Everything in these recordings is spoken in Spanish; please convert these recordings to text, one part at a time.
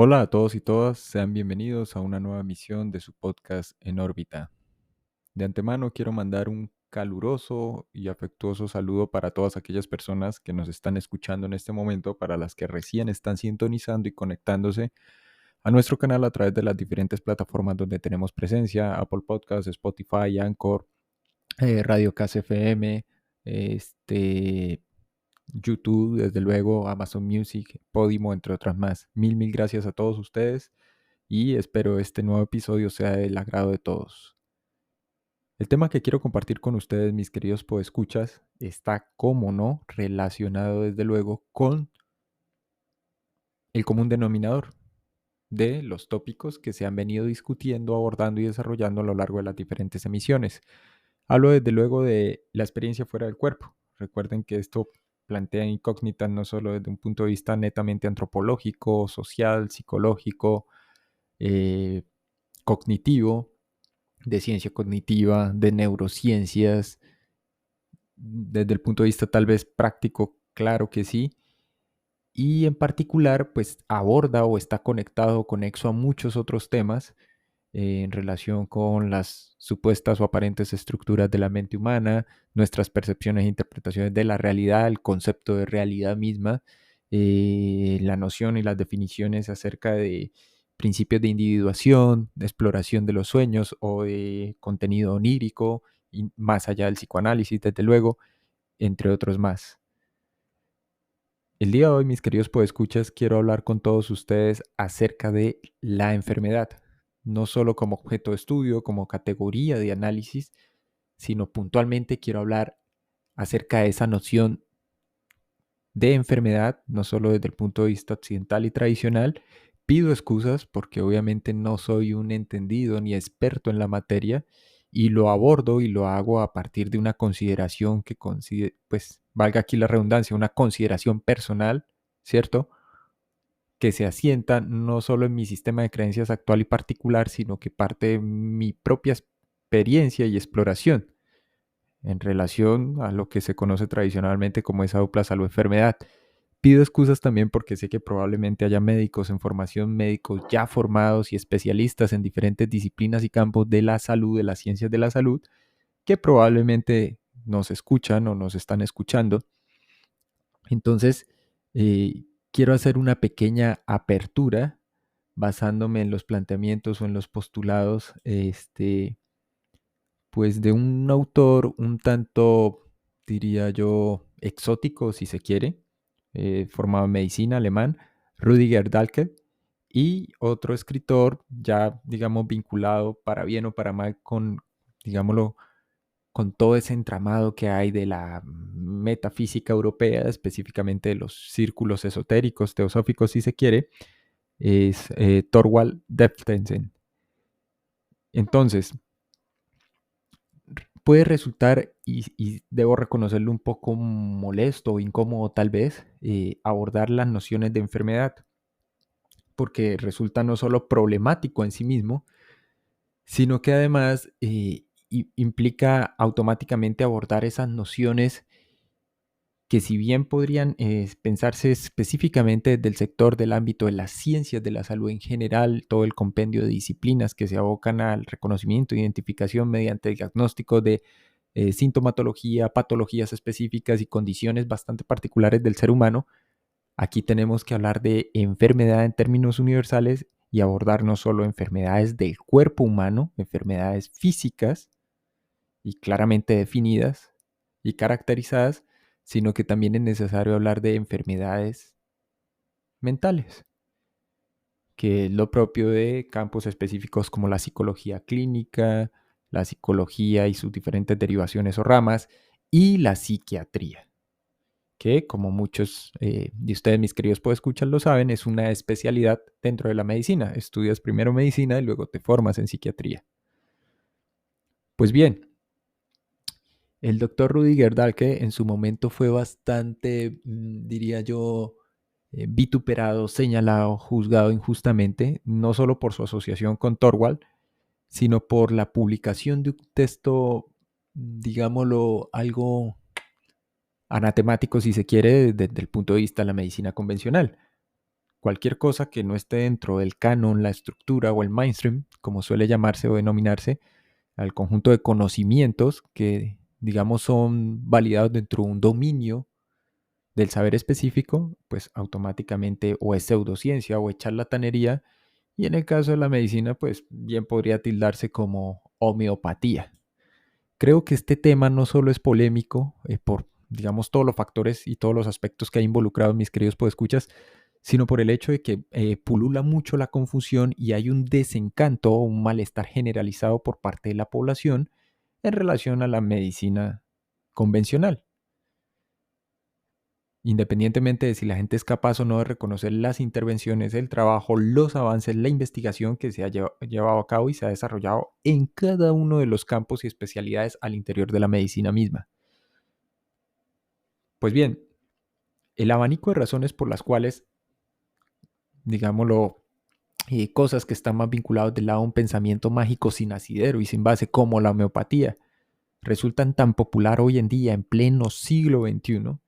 Hola a todos y todas, sean bienvenidos a una nueva emisión de su podcast En órbita. De antemano quiero mandar un caluroso y afectuoso saludo para todas aquellas personas que nos están escuchando en este momento, para las que recién están sintonizando y conectándose a nuestro canal a través de las diferentes plataformas donde tenemos presencia: Apple Podcasts, Spotify, Anchor, Radio KCFM, este, YouTube, desde luego, Amazon Music, Podimo, entre otras más. Mil gracias a todos ustedes y espero este nuevo episodio sea del agrado de todos. El tema que quiero compartir con ustedes, mis queridos podescuchas, está, como no, relacionado desde luego con el común denominador de los tópicos que se han venido discutiendo, abordando y desarrollando a lo largo de las diferentes emisiones. Hablo desde luego de la experiencia fuera del cuerpo. Recuerden que esto plantea incógnitas no solo desde un punto de vista netamente antropológico, social, psicológico, eh, cognitivo, de ciencia cognitiva, de neurociencias, desde el punto de vista tal vez práctico, claro que sí, y en particular pues aborda o está conectado, conexo a muchos otros temas en relación con las supuestas o aparentes estructuras de la mente humana, nuestras percepciones e interpretaciones de la realidad, el concepto de realidad misma, la noción y las definiciones acerca de principios de individuación, de exploración de los sueños o de contenido onírico, y más allá del psicoanálisis, desde luego, entre otros más. El día de hoy, mis queridos podescuchas, quiero hablar con todos ustedes acerca de la enfermedad, no solo como objeto de estudio, como categoría de análisis, sino puntualmente quiero hablar acerca de esa noción de enfermedad, no solo desde el punto de vista occidental y tradicional. Pido excusas porque obviamente no soy un entendido ni experto en la materia y lo abordo y lo hago a partir de una consideración que pues valga aquí la redundancia, una consideración personal, ¿cierto? Que se asienta no solo en mi sistema de creencias actual y particular, sino que parte de mi propia experiencia y exploración en relación a lo que se conoce tradicionalmente como esa dupla salud-enfermedad. Pido excusas también porque sé que probablemente haya médicos en formación, médicos ya formados y especialistas en diferentes disciplinas y campos de la salud, de las ciencias de la salud, que probablemente nos escuchan o nos están escuchando. Entonces, quiero hacer una pequeña apertura basándome en los planteamientos o en los postulados, pues de un autor un tanto, diría yo, exótico, si se quiere, formado en medicina, alemán, Rüdiger Dahlke, y otro escritor ya, digamos, vinculado para bien o para mal con, digámoslo, con todo ese entramado que hay de la metafísica europea, específicamente de los círculos esotéricos, teosóficos, si se quiere, es Thorvald Deftensen. Entonces, puede resultar, y debo reconocerlo, un poco molesto o incómodo tal vez, abordar las nociones de enfermedad, porque resulta no solo problemático en sí mismo, sino que además implica automáticamente abordar esas nociones que, si bien podrían pensarse específicamente del sector del ámbito de las ciencias de la salud en general, todo el compendio de disciplinas que se abocan al reconocimiento e identificación mediante el diagnóstico de sintomatología, patologías específicas y condiciones bastante particulares del ser humano, aquí tenemos que hablar de enfermedad en términos universales y abordar no solo enfermedades del cuerpo humano, enfermedades físicas y claramente definidas y caracterizadas, sino que también es necesario hablar de enfermedades mentales, que es lo propio de campos específicos como la psicología clínica, la psicología y sus diferentes derivaciones o ramas, y la psiquiatría, que, como muchos de ustedes, mis queridos podescuchas, lo saben, es una especialidad dentro de la medicina. Estudias primero medicina y luego te formas en psiquiatría. Pues bien, el doctor Rüdiger Dahlke en su momento fue bastante, diría yo, vituperado, señalado, juzgado injustamente, no solo por su asociación con Thorvald, sino por la publicación de un texto, digámoslo, algo anatemático, si se quiere, desde el punto de vista de la medicina convencional. cualquier cosa que no esté dentro del canon, la estructura o el mainstream, como suele llamarse o denominarse, al conjunto de conocimientos que, digamos, son validados dentro de un dominio del saber específico, pues automáticamente o es pseudociencia o es charlatanería, y en el caso de la medicina, pues bien podría tildarse como homeopatía. Creo que este tema no solo es polémico por, digamos, todos los factores y todos los aspectos que ha involucrado mis queridos podescuchas, sino por el hecho de que pulula mucho la confusión y hay un desencanto o un malestar generalizado por parte de la población en relación a la medicina convencional. Independientemente de si la gente es capaz o no de reconocer las intervenciones, el trabajo, los avances, la investigación que se ha llevado a cabo y se ha desarrollado en cada uno de los campos y especialidades al interior de la medicina misma. Pues bien, el abanico de razones por las cuales, digámoslo, cosas que están más vinculadas del lado a un pensamiento mágico sin asidero y sin base, como la homeopatía, resultan tan popular hoy en día en pleno siglo XXI,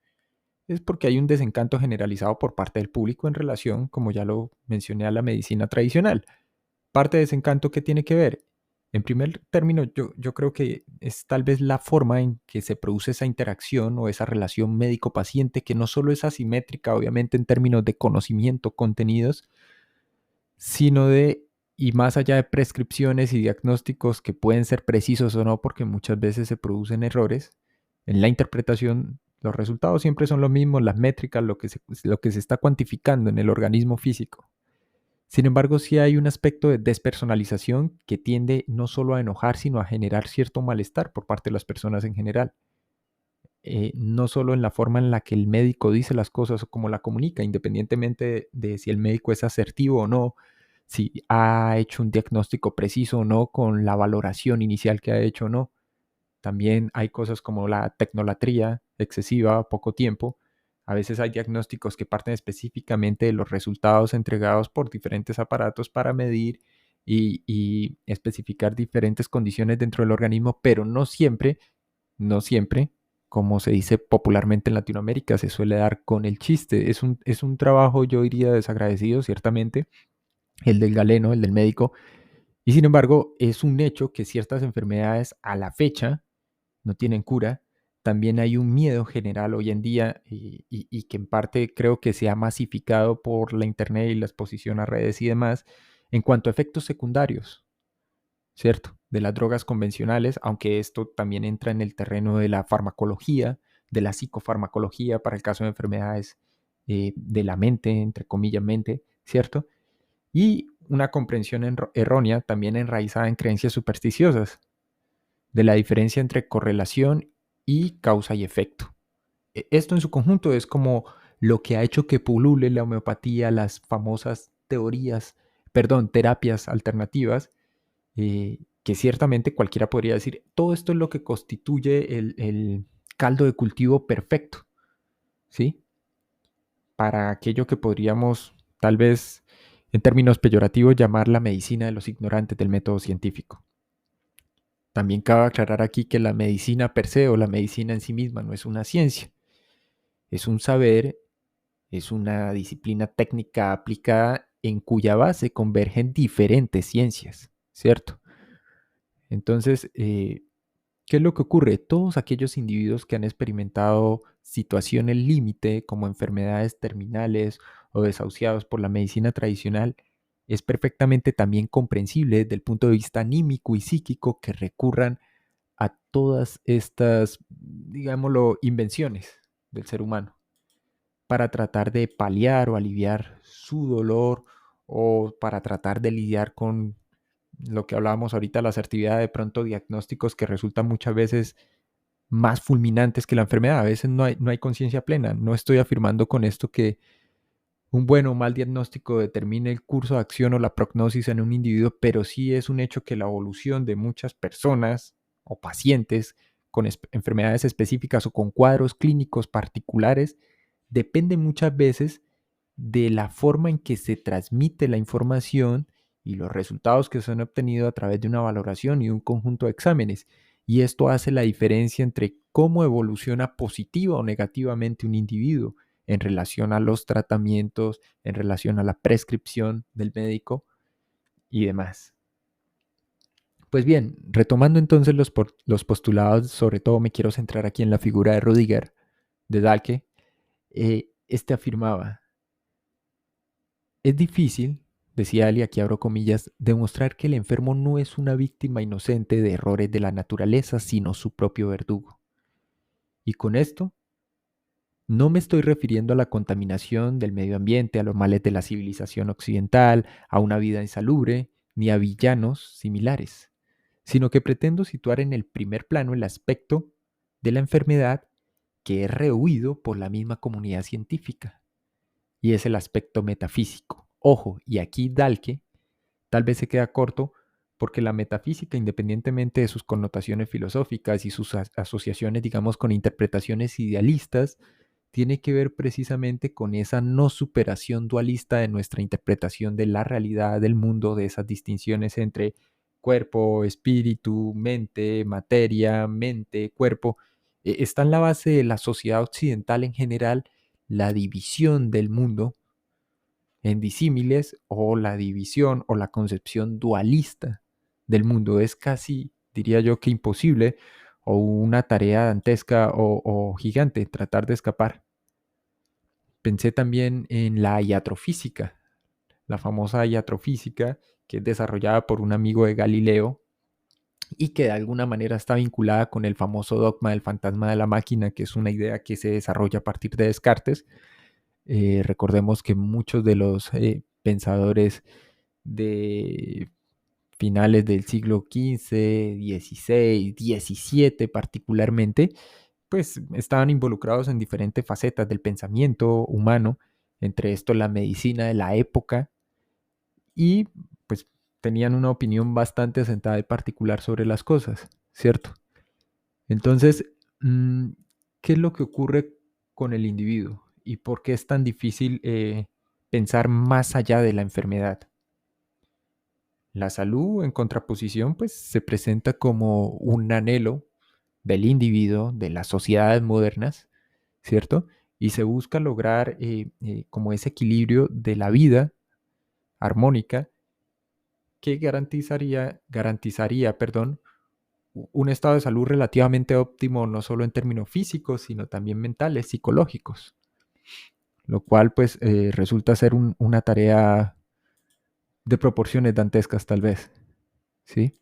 es porque hay un desencanto generalizado por parte del público en relación, como ya lo mencioné, a la medicina tradicional. Parte de desencanto, ¿qué tiene que ver? En primer término, yo creo que es tal vez la forma en que se produce esa interacción o esa relación médico-paciente, que no solo es asimétrica, obviamente, en términos de conocimiento, contenidos, sino de, y más allá de prescripciones y diagnósticos que pueden ser precisos o no, porque muchas veces se producen errores en la interpretación, los resultados siempre son los mismos, las métricas, lo que se está cuantificando en el organismo físico. Sin embargo, sí hay un aspecto de despersonalización que tiende no solo a enojar, sino a generar cierto malestar por parte de las personas en general. No solo en la forma en la que el médico dice las cosas o cómo la comunica, independientemente de si el médico es asertivo o no, si ha hecho un diagnóstico preciso o no con la valoración inicial que ha hecho o no. También hay cosas como la tecnolatría excesiva, poco tiempo. A veces hay diagnósticos que parten específicamente de los resultados entregados por diferentes aparatos para medir y especificar diferentes condiciones dentro del organismo, pero no siempre, como se dice popularmente en Latinoamérica, se suele dar con el chiste. Es un trabajo, yo diría, desagradecido, ciertamente, el del galeno, el del médico, y sin embargo, es un hecho que ciertas enfermedades a la fecha no tienen cura. También hay un miedo general hoy en día y que en parte creo que se ha masificado por la internet y la exposición a redes y demás en cuanto a efectos secundarios, ¿cierto? De las drogas convencionales, aunque esto también entra en el terreno de la farmacología, de la psicofarmacología para el caso de enfermedades de la mente, entre comillas, mente, ¿cierto? Y una comprensión errónea también enraizada en creencias supersticiosas de la diferencia entre correlación y causa y efecto. Esto en su conjunto es como lo que ha hecho que pulule la homeopatía, las famosas terapias alternativas, que ciertamente cualquiera podría decir, todo esto es lo que constituye el caldo de cultivo perfecto, ¿sí? Para aquello que podríamos, tal vez, en términos peyorativos, llamar la medicina de los ignorantes del método científico. También cabe aclarar aquí que la medicina per se o la medicina en sí misma no es una ciencia, es un saber, es una disciplina técnica aplicada en cuya base convergen diferentes ciencias, ¿cierto? Entonces, ¿qué es lo que ocurre? Todos aquellos individuos que han experimentado situaciones límite como enfermedades terminales o desahuciados por la medicina tradicional, es perfectamente también comprensible desde el punto de vista anímico y psíquico que recurran a todas estas, digámoslo, invenciones del ser humano para tratar de paliar o aliviar su dolor o para tratar de lidiar con lo que hablábamos ahorita, la asertividad, de pronto diagnósticos que resultan muchas veces más fulminantes que la enfermedad. A veces no hay conciencia plena. No estoy afirmando con esto que un buen o mal diagnóstico determine el curso de acción o la prognosis en un individuo, pero sí es un hecho que la evolución de muchas personas o pacientes con enfermedades específicas o con cuadros clínicos particulares depende muchas veces de la forma en que se transmite la información y los resultados que se han obtenido a través de una valoración y un conjunto de exámenes. Y esto hace la diferencia entre cómo evoluciona positiva o negativamente un individuo en relación a los tratamientos, en relación a la prescripción del médico y demás. Pues bien, retomando entonces los postulados, sobre todo me quiero centrar aquí en la figura de Rüdiger, de Dahlke. Este afirmaba: es difícil, decía él, y aquí abro comillas, demostrar que el enfermo no es una víctima inocente de errores de la naturaleza, sino su propio verdugo. Y con esto no me estoy refiriendo a la contaminación del medio ambiente, a los males de la civilización occidental, a una vida insalubre, ni a villanos similares, sino que pretendo situar en el primer plano el aspecto de la enfermedad que es rehuido por la misma comunidad científica, y es el aspecto metafísico. Ojo, y aquí Dahlke tal vez se queda corto porque la metafísica, independientemente de sus connotaciones filosóficas y sus asociaciones, digamos, con interpretaciones idealistas, tiene que ver precisamente con esa no superación dualista de nuestra interpretación de la realidad del mundo, de esas distinciones entre cuerpo, espíritu, mente, materia, mente, cuerpo. Está en la base de la sociedad occidental en general la división del mundo en disímiles, o la división o la concepción dualista del mundo. Es casi, diría yo, que imposible, o una tarea dantesca o gigante tratar de escapar. Pensé también en la iatrofísica, la famosa iatrofísica, que es desarrollada por un amigo de Galileo y que de alguna manera está vinculada con el famoso dogma del fantasma de la máquina, que es una idea que se desarrolla a partir de Descartes. Recordemos que muchos de los pensadores de finales del siglo XV, XVI, XVII particularmente, pues estaban involucrados en diferentes facetas del pensamiento humano, entre esto la medicina de la época, y pues tenían una opinión bastante asentada y particular sobre las cosas, ¿cierto? Entonces, ¿qué es lo que ocurre con el individuo y por qué es tan difícil pensar más allá de la enfermedad? La salud, en contraposición, pues se presenta como un anhelo del individuo, de las sociedades modernas, ¿cierto? Y se busca lograr como ese equilibrio de la vida armónica que garantizaría, perdón, un estado de salud relativamente óptimo, no solo en términos físicos, sino también mentales, psicológicos, lo cual pues resulta ser una tarea de proporciones dantescas tal vez, ¿sí?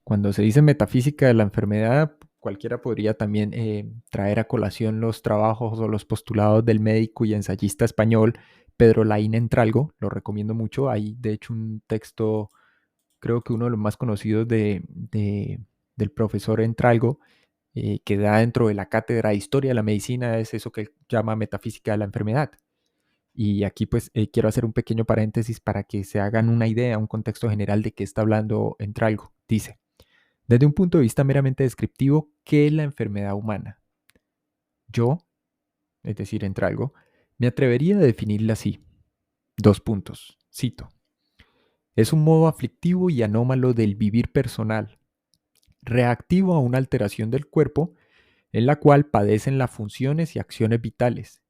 Cuando se dice metafísica de la enfermedad, cualquiera podría también traer a colación los trabajos o los postulados del médico y ensayista español Pedro Laín Entralgo, lo recomiendo mucho. Hay de hecho un texto, creo que uno de los más conocidos del profesor Entralgo, que da dentro de la cátedra de Historia de la Medicina, es eso que él llama metafísica de la enfermedad. Y aquí pues quiero hacer un pequeño paréntesis para que se hagan una idea, un contexto general de qué está hablando Entralgo. Dice: desde un punto de vista meramente descriptivo, ¿qué es la enfermedad humana? Yo, es decir, Entralgo, me atrevería a definirla así. Dos puntos. Cito: es un modo aflictivo y anómalo del vivir personal, reactivo a una alteración del cuerpo en la cual padecen las funciones y acciones vitales,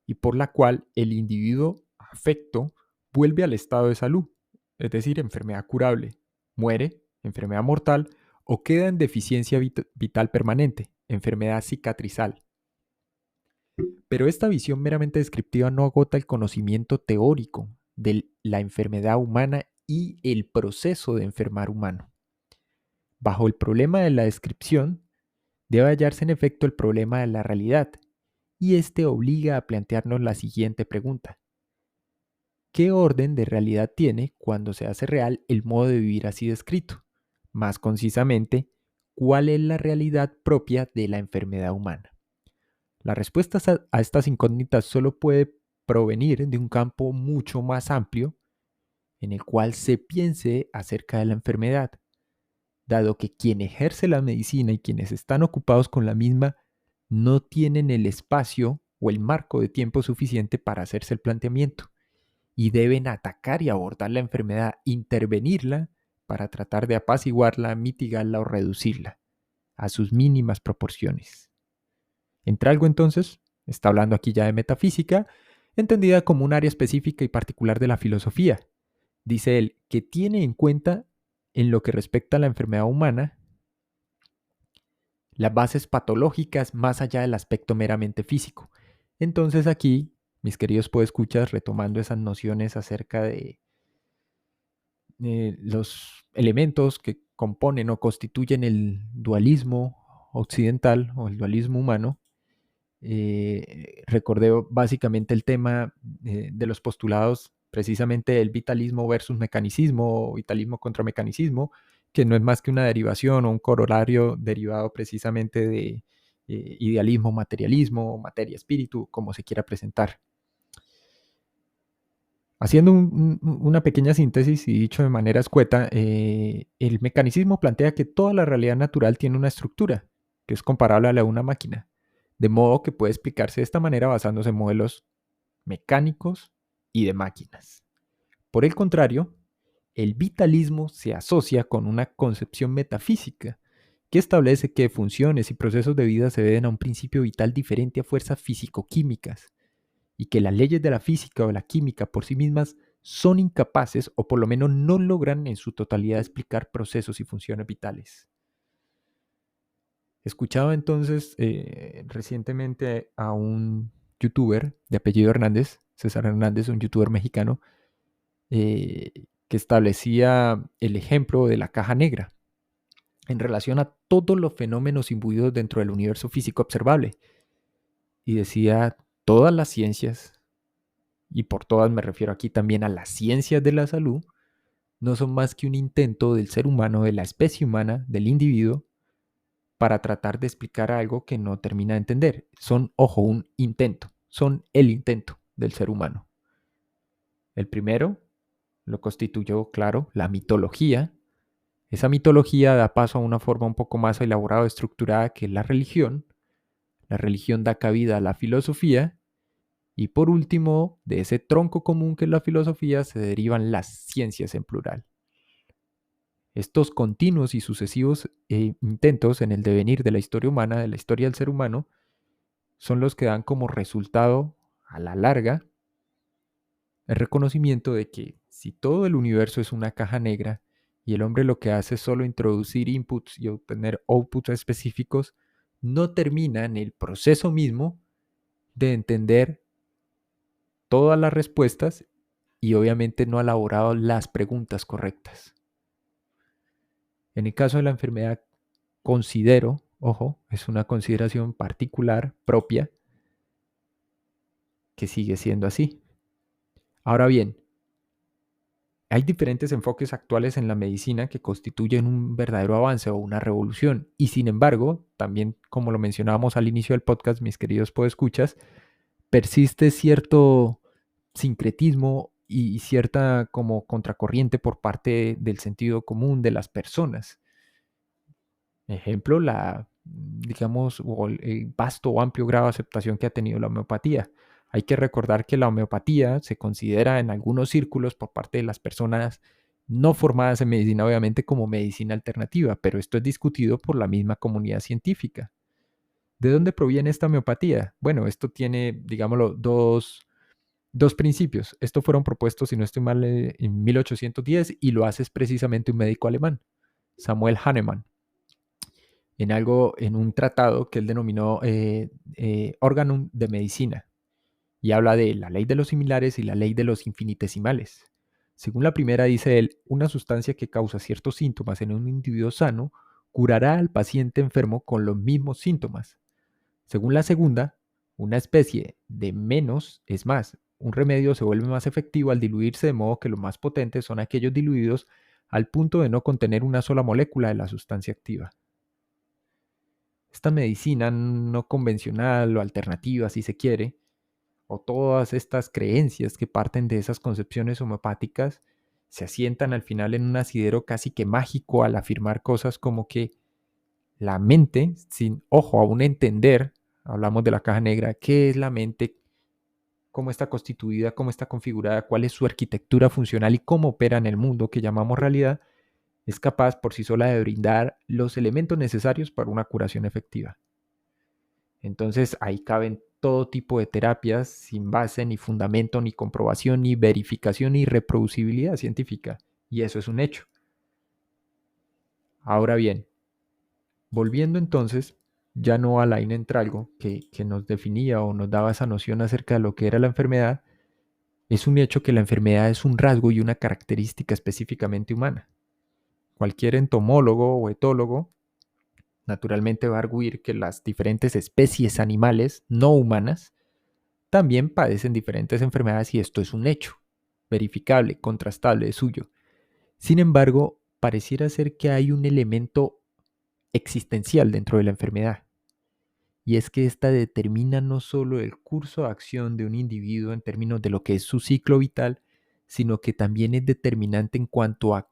y por la cual el individuo afecto vuelve al estado de salud, es decir, enfermedad curable, muere, enfermedad mortal, o queda en deficiencia vital permanente, enfermedad cicatrizal. Pero esta visión meramente descriptiva no agota el conocimiento teórico de la enfermedad humana y el proceso de enfermar humano. Bajo el problema de la descripción, debe hallarse en efecto el problema de la realidad, y este obliga a plantearnos la siguiente pregunta: ¿qué orden de realidad tiene cuando se hace real el modo de vivir así descrito? Más concisamente, ¿cuál es la realidad propia de la enfermedad humana? La respuesta a estas incógnitas solo puede provenir de un campo mucho más amplio en el cual se piense acerca de la enfermedad, dado que quien ejerce la medicina y quienes están ocupados con la misma no tienen el espacio o el marco de tiempo suficiente para hacerse el planteamiento, y deben atacar y abordar la enfermedad, intervenirla para tratar de apaciguarla, mitigarla o reducirla a sus mínimas proporciones. ¿Entra algo entonces? Está hablando aquí ya de metafísica, entendida como un área específica y particular de la filosofía. Dice él que tiene en cuenta, en lo que respecta a la enfermedad humana, las bases patológicas más allá del aspecto meramente físico. Entonces aquí, mis queridos podescuchas, retomando esas nociones acerca de los elementos que componen o constituyen el dualismo occidental o el dualismo humano, recordé básicamente el tema de los postulados, precisamente el vitalismo versus mecanicismo, o vitalismo contra mecanicismo, que no es más que una derivación o un corolario derivado precisamente de idealismo, materialismo, materia, espíritu, como se quiera presentar. Haciendo una pequeña síntesis y dicho de manera escueta, el mecanicismo plantea que toda la realidad natural tiene una estructura que es comparable a la de una máquina, de modo que puede explicarse de esta manera basándose en modelos mecánicos y de máquinas. Por el contrario, el vitalismo se asocia con una concepción metafísica que establece que funciones y procesos de vida se deben a un principio vital diferente a fuerzas físico-químicas y que las leyes de la física o la química por sí mismas son incapaces o por lo menos no logran en su totalidad explicar procesos y funciones vitales. Escuchaba entonces recientemente a un youtuber de apellido Hernández, César Hernández, un youtuber mexicano, que establecía el ejemplo de la caja negra en relación a todos los fenómenos imbuidos dentro del universo físico observable. Y decía, todas las ciencias, y por todas me refiero aquí también a las ciencias de la salud, no son más que un intento del ser humano, de la especie humana, del individuo, para tratar de explicar algo que no termina de entender. Son, ojo, un intento, son el intento del ser humano. El primero lo constituyó, claro, la mitología. Esa mitología da paso a una forma un poco más elaborada o estructurada que es la religión. La religión da cabida a la filosofía. Y por último, de ese tronco común que es la filosofía se derivan las ciencias en plural. Estos continuos y sucesivos intentos en el devenir de la historia humana, de la historia del ser humano, son los que dan como resultado, a la larga, el reconocimiento de que si todo el universo es una caja negra y el hombre lo que hace es solo introducir inputs y obtener outputs específicos, no termina en el proceso mismo de entender todas las respuestas y obviamente no ha elaborado las preguntas correctas. En el caso de la enfermedad, considero, ojo, es una consideración particular, propia, que sigue siendo así. Ahora bien, hay diferentes enfoques actuales en la medicina que constituyen un verdadero avance o una revolución. Y sin embargo, también como lo mencionábamos al inicio del podcast, mis queridos podescuchas, persiste cierto sincretismo y cierta como contracorriente por parte del sentido común de las personas. Ejemplo, digamos, o el vasto o amplio grado de aceptación que ha tenido la homeopatía. Hay que recordar que la homeopatía se considera en algunos círculos por parte de las personas no formadas en medicina, obviamente, como medicina alternativa, pero esto es discutido por la misma comunidad científica. ¿De dónde proviene esta homeopatía? Bueno, esto tiene, digámoslo, dos principios. Estos fueron propuestos, si no estoy mal, en 1810 y lo hace precisamente un médico alemán, Samuel Hahnemann, en un tratado que él denominó Organum de Medicina, y habla de la ley de los similares y la ley de los infinitesimales. Según la primera, dice él, una sustancia que causa ciertos síntomas en un individuo sano curará al paciente enfermo con los mismos síntomas. Según la segunda, una especie de menos es más. Un remedio se vuelve más efectivo al diluirse de modo que los más potentes son aquellos diluidos al punto de no contener una sola molécula de la sustancia activa. Esta medicina no convencional o alternativa, si se quiere, o todas estas creencias que parten de esas concepciones homeopáticas, se asientan al final en un asidero casi que mágico al afirmar cosas como que la mente, sin ojo, aún entender, hablamos de la caja negra, qué es la mente, cómo está constituida, cómo está configurada, cuál es su arquitectura funcional y cómo opera en el mundo que llamamos realidad, es capaz por sí sola de brindar los elementos necesarios para una curación efectiva. Entonces ahí caben todo tipo de terapias sin base, ni fundamento, ni comprobación, ni verificación, ni reproducibilidad científica. Y eso es un hecho. Ahora bien, volviendo entonces ya no a la Inentralgo, que nos definía o nos daba esa noción acerca de lo que era la enfermedad, es un hecho que la enfermedad es un rasgo y una característica específicamente humana. Cualquier entomólogo o etólogo naturalmente va a arguir que las diferentes especies animales no humanas también padecen diferentes enfermedades y esto es un hecho, verificable, contrastable, es suyo. Sin embargo, pareciera ser que hay un elemento existencial dentro de la enfermedad y es que esta determina no solo el curso de acción de un individuo en términos de lo que es su ciclo vital, sino que también es determinante en cuanto a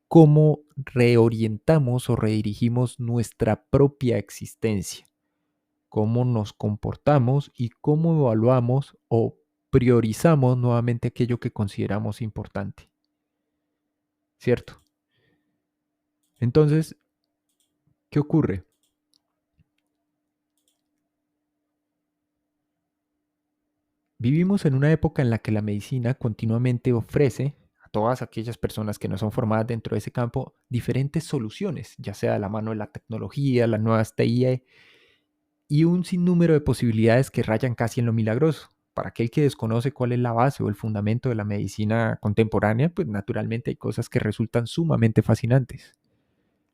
cómo reorientamos o redirigimos nuestra propia existencia, cómo nos comportamos y cómo evaluamos o priorizamos nuevamente aquello que consideramos importante. ¿Cierto? Entonces, ¿qué ocurre? Vivimos en una época en la que la medicina continuamente ofrece a todas aquellas personas que no son formadas dentro de ese campo diferentes soluciones, ya sea de la mano de la tecnología, las nuevas TI y un sinnúmero de posibilidades que rayan casi en lo milagroso. Para aquel que desconoce cuál es la base o el fundamento de la medicina contemporánea, pues naturalmente hay cosas que resultan sumamente fascinantes.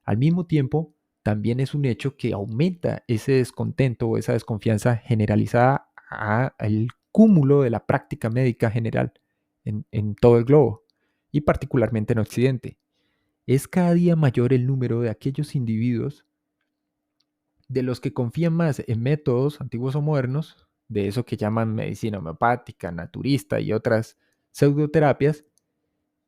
Al mismo tiempo, también es un hecho que aumenta ese descontento o esa desconfianza generalizada al cúmulo de la práctica médica general en todo el globo y particularmente en Occidente. Es cada día mayor el número de aquellos individuos de los que confían más en métodos antiguos o modernos, de eso que llaman medicina homeopática, naturista y otras pseudoterapias,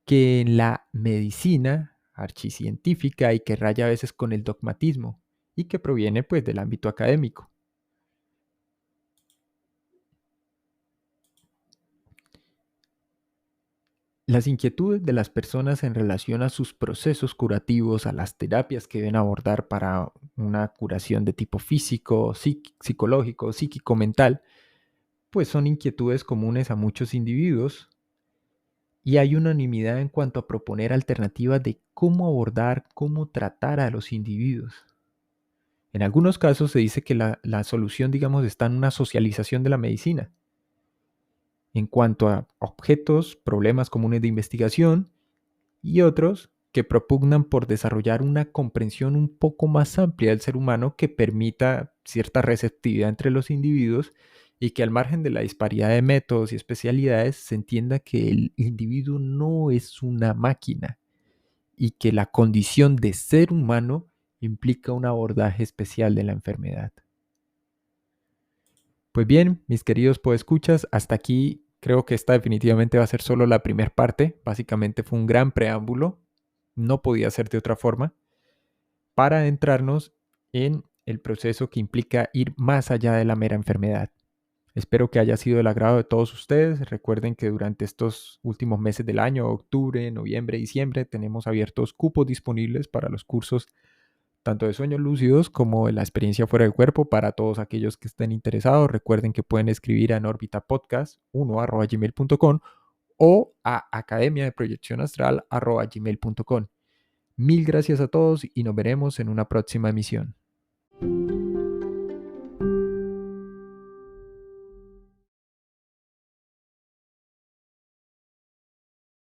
que en la medicina archicientífica y que raya a veces con el dogmatismo y que proviene pues del ámbito académico. Las inquietudes de las personas en relación a sus procesos curativos, a las terapias que deben abordar para una curación de tipo físico, psicológico, psíquico, mental, pues son inquietudes comunes a muchos individuos y hay unanimidad en cuanto a proponer alternativas de cómo abordar, cómo tratar a los individuos. En algunos casos se dice que la solución, digamos, está en una socialización de la medicina. En cuanto a objetos, problemas comunes de investigación y otros que propugnan por desarrollar una comprensión un poco más amplia del ser humano que permita cierta receptividad entre los individuos y que al margen de la disparidad de métodos y especialidades se entienda que el individuo no es una máquina y que la condición de ser humano implica un abordaje especial de la enfermedad. Pues bien, mis queridos podescuchas, hasta aquí creo que esta definitivamente va a ser solo la primera parte. Básicamente fue un gran preámbulo, no podía ser de otra forma, para adentrarnos en el proceso que implica ir más allá de la mera enfermedad. Espero que haya sido del agrado de todos ustedes. Recuerden que durante estos últimos meses del año, octubre, noviembre, diciembre, tenemos abiertos cupos disponibles para los cursos tanto de sueños lúcidos como de la experiencia fuera del cuerpo para todos aquellos que estén interesados. Recuerden que pueden escribir a norbitapodcast1@gmail.com o a academia de proyección astral@gmail.com. Mil gracias a todos y nos veremos en una próxima emisión.